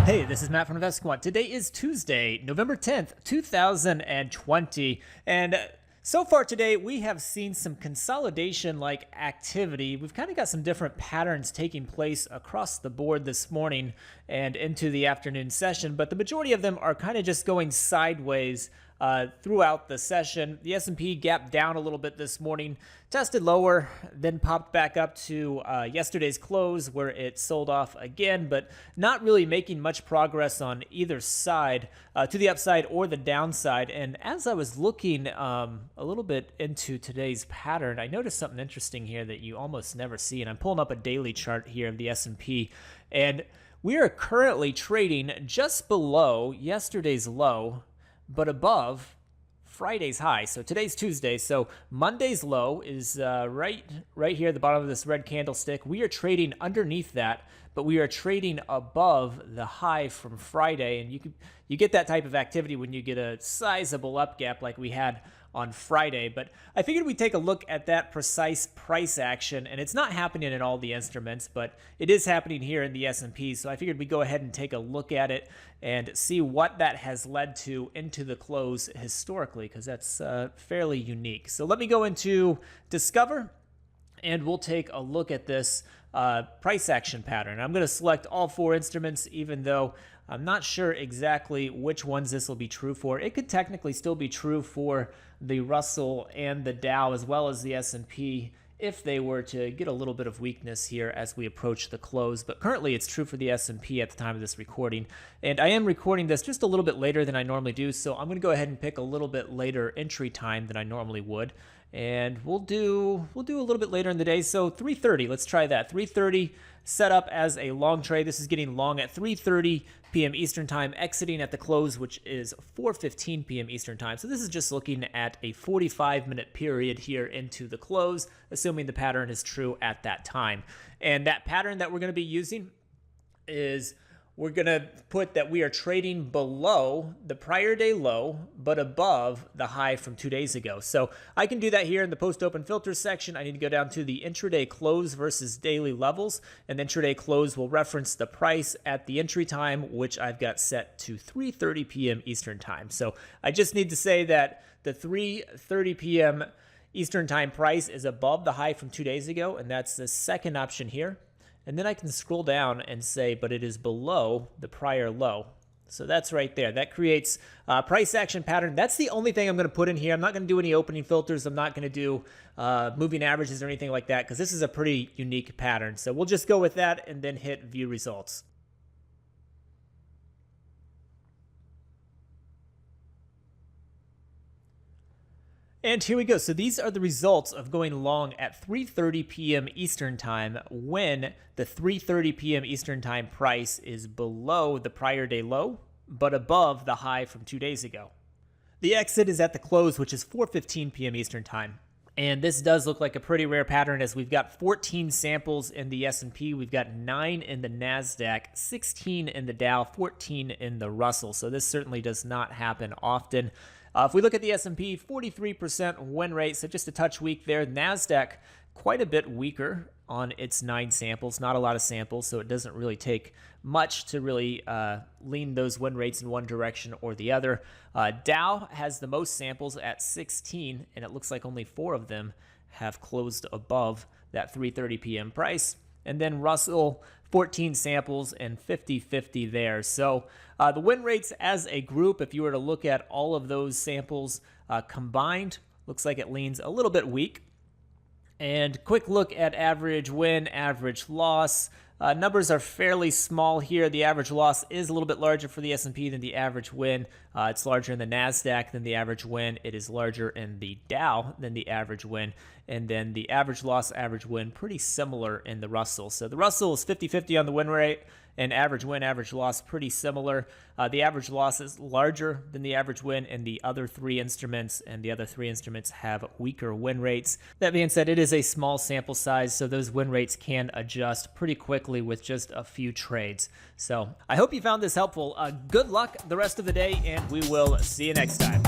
Hey, this is Matt from InvestiQuant. Today is Tuesday, November 10th, 2020. And so far today, we have seen some consolidation-like activity. We've kind of got some different patterns taking place across the board this morning and into the afternoon session, but the majority of them are kind of just going sideways throughout the session. The S&P gapped down a little bit this morning, tested lower, then popped back up to yesterday's close where it sold off again, but not really making much progress on either side, to the upside or the downside. And as I was looking a little bit into today's pattern, I noticed something interesting here that you almost never see. And I'm pulling up a daily chart here of the S&P, and we are currently trading just below yesterday's low, but above Friday's high. So today's Tuesday. So Monday's low is right here at the bottom of this red candlestick. We are trading underneath that, but we are trading above the high from Friday. And you get that type of activity when you get a sizable up gap like we had on Friday. But I figured we'd take a look at that precise price action, and it's not happening in all the instruments, but it is happening here in the S&P. So I figured we'd go ahead and take a look at it and see what that has led to into the close historically, because that's fairly unique. So let me go into Discover, and we'll take a look at this price action pattern. I'm going to select all four instruments, even though I'm not sure exactly which ones this will be true for. It could technically still be true for the Russell and the Dow as well as the S&P if they were to get a little bit of weakness here as we approach the close. But currently it's true for the S&P at the time of this recording. And I am recording this just a little bit later than I normally do, so I'm going to go ahead and pick a little bit later entry time than I normally would. And we'll do a little bit later in the day. So 3:30, let's try that. 3:30 set up as a long trade. This is getting long at 3:30 p.m. Eastern time, exiting at the close, which is 4:15 p.m. Eastern time. So this is just looking at a 45-minute period here into the close, assuming the pattern is true at that time. And that pattern that we're going to be using is we're going to put that we are trading below the prior day low, but above the high from 2 days ago. So I can do that here in the post-open filters section. I need to go down to the intraday close versus daily levels, and the intraday close will reference the price at the entry time, which I've got set to 3:30 p.m. Eastern time. So I just need to say that the 3:30 p.m. Eastern time price is above the high from 2 days ago, and that's the second option here. And then I can scroll down and say, but it is below the prior low. So that's right there. That creates a price action pattern. That's the only thing I'm going to put in here. I'm not going to do any opening filters. I'm not going to do moving averages or anything like that, because this is a pretty unique pattern. So we'll just go with that and then hit view results. And here we go. So these are the results of going long at 3:30 p.m. Eastern time when the 3:30 p.m. Eastern time price is below the prior day low, but above the high from 2 days ago. The exit is at the close, which is 4:15 p.m. Eastern time. And this does look like a pretty rare pattern, as we've got 14 samples in the S&P, we've got 9 in the NASDAQ, 16 in the Dow, 14 in the Russell. So this certainly does not happen often. If we look at the S&P, 43% win rate, so just a touch weak there. NASDAQ, quite a bit weaker on its 9 samples, not a lot of samples, so it doesn't really take much to really lean those win rates in one direction or the other. Dow has the most samples at 16, and it looks like only 4 of them have closed above that 3:30 p.m. price. And then Russell, 14 samples and 50-50 there. So the win rates as a group, if you were to look at all of those samples combined, looks like it leans a little bit weak. And quick look at average win, average loss. Numbers are fairly small here. The average loss is a little bit larger for the S&P than the average win. It's larger in the NASDAQ than the average win. It is larger in the Dow than the average win. And then the average loss, average win, pretty similar in the Russell. So the Russell is 50-50 on the win rate, and average win, average loss, pretty similar. The average loss is larger than the average win in the other 3 instruments, and the other 3 instruments have weaker win rates. That being said, it is a small sample size, so those win rates can adjust pretty quickly with just a few trades. So I hope you found this helpful. Good luck the rest of the day, and we will see you next time.